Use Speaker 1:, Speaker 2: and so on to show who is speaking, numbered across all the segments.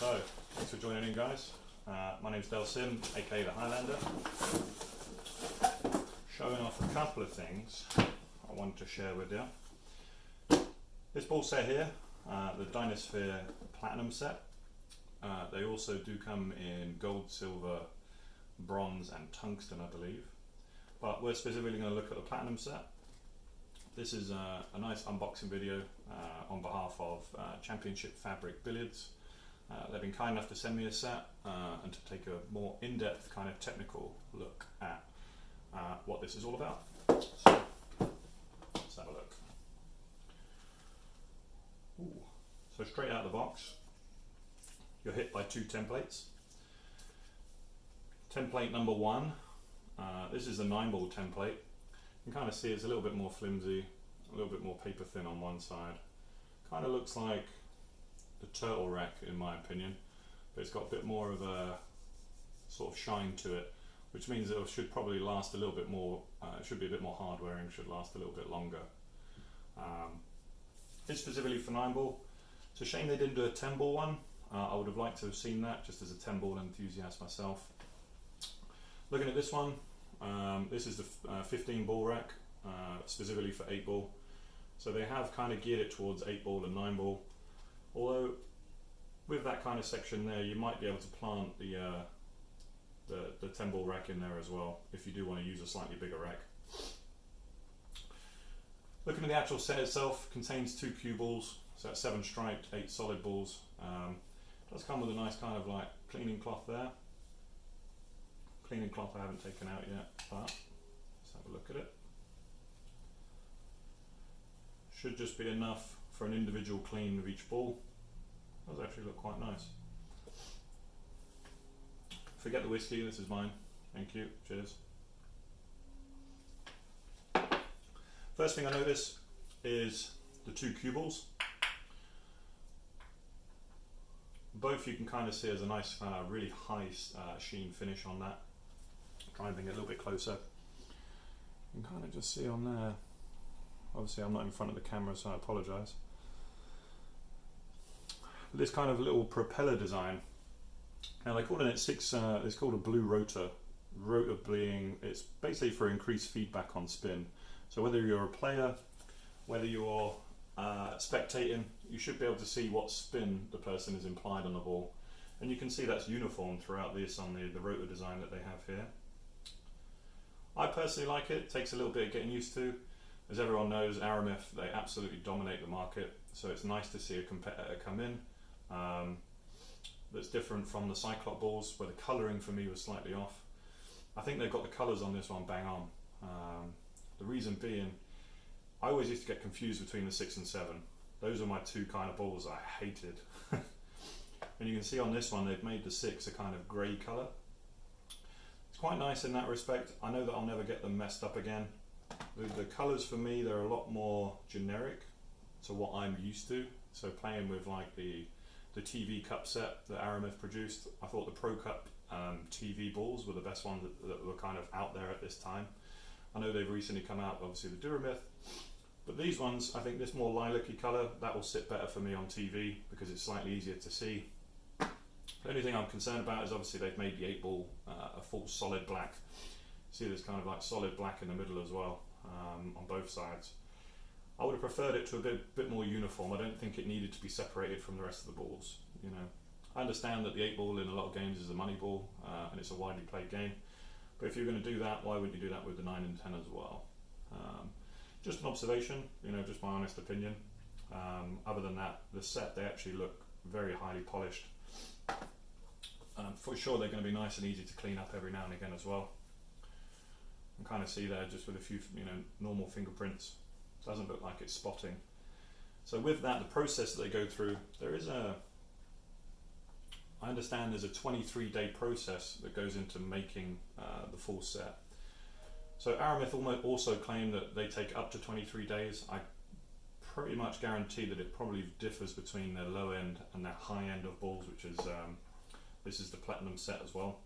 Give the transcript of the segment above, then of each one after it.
Speaker 1: So, thanks for joining in, guys. My name's Sim, aka the Highlander. Showing off a couple of things I wanted to share with you. This ball set here, the DYNASPHERE Platinum set. They also do come in gold, silver, bronze and tungsten, I believe. But we're specifically going to look at the Platinum set. This is a nice unboxing video on behalf of Championship Fabric Billiards. They've been kind enough to send me a set and to take a more in-depth kind of technical look at what this is all about. So, let's have a look. Ooh. So straight out of the box, you're hit by two templates. Template number one, this is a 9-ball template. You can kind of see it's a little bit more flimsy, a little bit more paper thin on one side. Kind of looks like the turtle rack in my opinion, but it's got a bit more of a sort of shine to it, which means it should probably last a little bit more, it should be a bit more hard wearing, should last a little bit longer. It's specifically for 9-ball. It's a shame they didn't do a 10-ball one. I would have liked to have seen that, just as a 10-ball enthusiast myself. Looking at this one, this is the 15-ball rack, specifically for 8-ball. So they have kind of geared it towards 8-ball and 9-ball. Although, with that kind of section there, you might be able to plant the 10-ball rack in there as well, if you do want to use a slightly bigger rack. Looking at the actual set itself, contains 2 cue balls, so that's 7 striped, 8 solid balls. Does come with a nice kind of like cleaning cloth there. Cleaning cloth I haven't taken out yet, but let's have a look at it. Should just be enough for an individual clean of each ball. Does actually look quite nice. Forget the whiskey, this is mine. Thank you, cheers. First thing I notice is the 2 cue balls. Both you can kind of see as a nice, really high sheen finish on that. Try and bring it a little bit closer. You can kind of just see on there. Obviously I'm not in front of the camera, so I apologise. This kind of little propeller design. Now they're calling it it's called a blue rotor. Rotor being, it's basically for increased feedback on spin. So whether you're a player, whether you're spectating, you should be able to see what spin the person is implied on the ball. And you can see that's uniform throughout this on the rotor design that they have here. I personally like it. It takes a little bit of getting used to. As everyone knows, RMF, they absolutely dominate the market, so it's nice to see a competitor come in that's different from the Cyclop balls, where the colouring for me was slightly off. I think they've got the colours on this one bang on. The reason being, I always used to get confused between the 6 and 7. Those are my 2 kind of balls I hated. And you can see on this one, they've made the 6 a kind of grey colour. It's quite nice in that respect. I know that I'll never get them messed up again. The colours for me, they're a lot more generic to what I'm used to. So playing with like the TV Cup set that RMF produced, I thought the Pro Cup TV balls were the best ones that were kind of out there at this time. I know they've recently come out, obviously the Duramyth, but these ones, I think this more lilac-y colour, that will sit better for me on TV because it's slightly easier to see. The only thing I'm concerned about is obviously they've made the 8-ball a full solid black. See there's kind of like solid black in the middle as well on both sides. I would have preferred it to a bit more uniform. I don't think it needed to be separated from the rest of the balls. You know, I understand that the 8-ball in a lot of games is a money ball and it's a widely played game. But if you're going to do that, why wouldn't you do that with the 9 and 10 as well? Just an observation, you know, just my honest opinion. Other than that, the set, they actually look very highly polished. For sure, they're going to be nice and easy to clean up every now and again as well. You can kind of see there just with a few, you know, normal fingerprints. Doesn't look like it's spotting. So with that, the process that they go through, there is I understand there's a 23-day process that goes into making the full set. So RMF also claim that they take up to 23 days. I pretty much guarantee that it probably differs between their low end and their high end of balls, which is, this is the Platinum set as well.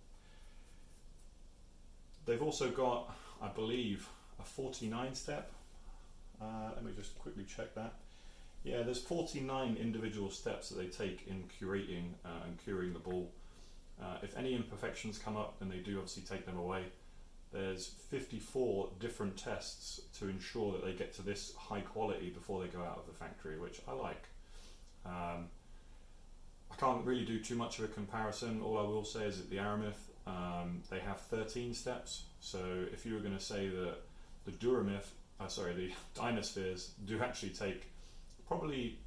Speaker 1: They've also got, I believe, a 49 step. Let me just quickly check that. Yeah, there's 49 individual steps that they take in curating and curing the ball. If any imperfections come up, then they do obviously take them away. There's 54 different tests to ensure that they get to this high quality before they go out of the factory, which I like. I can't really do too much of a comparison. All I will say is that the Aramith, they have 13 steps. So if you were going to say that the the Dynaspheres do actually take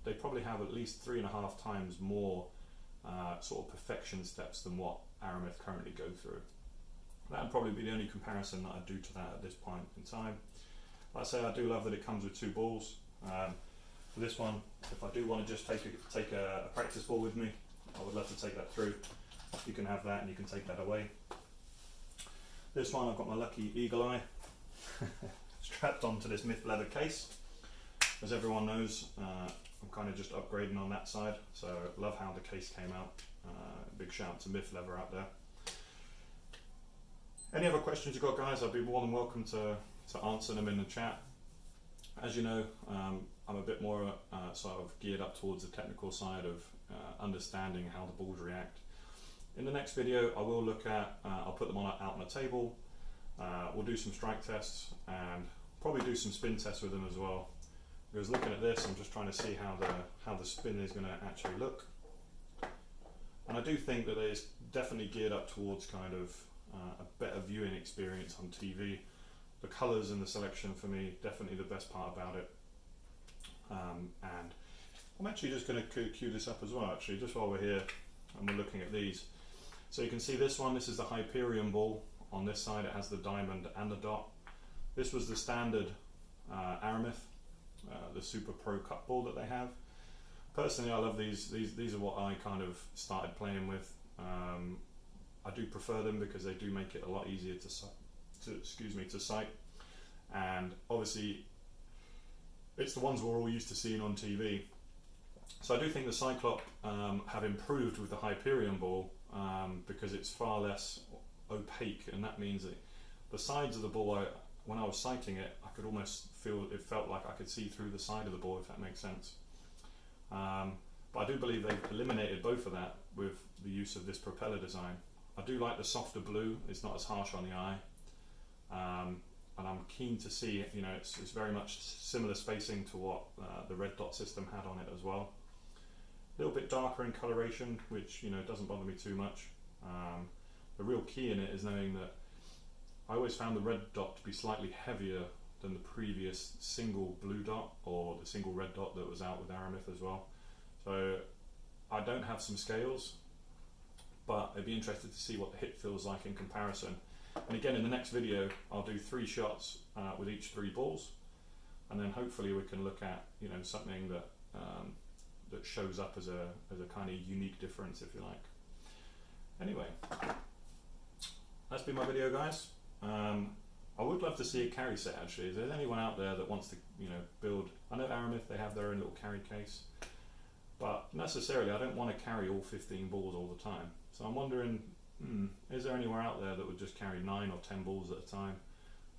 Speaker 1: they probably have at least 3.5 times more sort of perfection steps than what Aramith currently go through. That would probably be the only comparison that I'd do to that at this point in time. Like I say, I do love that it comes with 2 balls. For this one, if I do want to just take a practice ball with me, I would love to take that through. You can have that and you can take that away. This one, I've got my lucky eagle eye strapped onto this myth leather case. As everyone knows, I'm kind of just upgrading on that side, so love how the case came out. Big shout out to myth leather out there. Any other questions you've got, guys, I'd be more than welcome to answer them in the chat. As you know, I'm a bit more sort of geared up towards the technical side of understanding how the balls react. In the next video, I will look at, I'll put them out on a table, we'll do some strike tests and probably do some spin tests with them as well. Because looking at this, I'm just trying to see how the spin is going to actually look. And I do think that it's definitely geared up towards kind of a better viewing experience on TV. The colours and the selection for me, definitely the best part about it. And I'm actually just going to cue this up as well, actually, just while we're here and we're looking at these. So you can see this one, this is the Hyperion ball. On this side it has the diamond and the dot. This was the standard Aramith, the Super Pro Cup ball that they have. Personally, I love these. These are what I kind of started playing with. I do prefer them because they do make it a lot easier to sight. And obviously, it's the ones we're all used to seeing on TV. So I do think the Cyclop have improved with the Hyperion ball because it's far less opaque, and that means that the sides of the ball, when I was sighting it, I could almost feel, it felt like I could see through the side of the ball, if that makes sense. But I do believe they've eliminated both of that with the use of this propeller design. I do like the softer blue, it's not as harsh on the eye. And I'm keen to see, you know, it's very much similar spacing to what the red dot system had on it as well. A little bit darker in coloration, which, you know, doesn't bother me too much. The real key in it is knowing that I always found the red dot to be slightly heavier than the previous single blue dot or the single red dot that was out with Aramith as well. So I don't have some scales, but I'd be interested to see what the hit feels like in comparison. And again, in the next video, I'll do 3 shots with each 3 balls, and then hopefully we can look at, you know, something that that shows up as a kind of unique difference, if you like. Anyway, that's been my video, guys. I would love to see a carry set actually. If there's anyone out there that wants to, you know, build, I know Aramith, they have their own little carry case, but necessarily I don't want to carry all 15 balls all the time. So I'm wondering, is there anywhere out there that would just carry 9 or 10 balls at a time?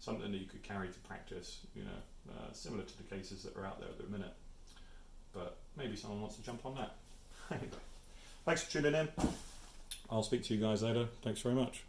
Speaker 1: Something that you could carry to practice, you know, similar to the cases that are out there at the minute. But maybe someone wants to jump on that. Anyway, thanks for tuning in. I'll speak to you guys later. Thanks very much.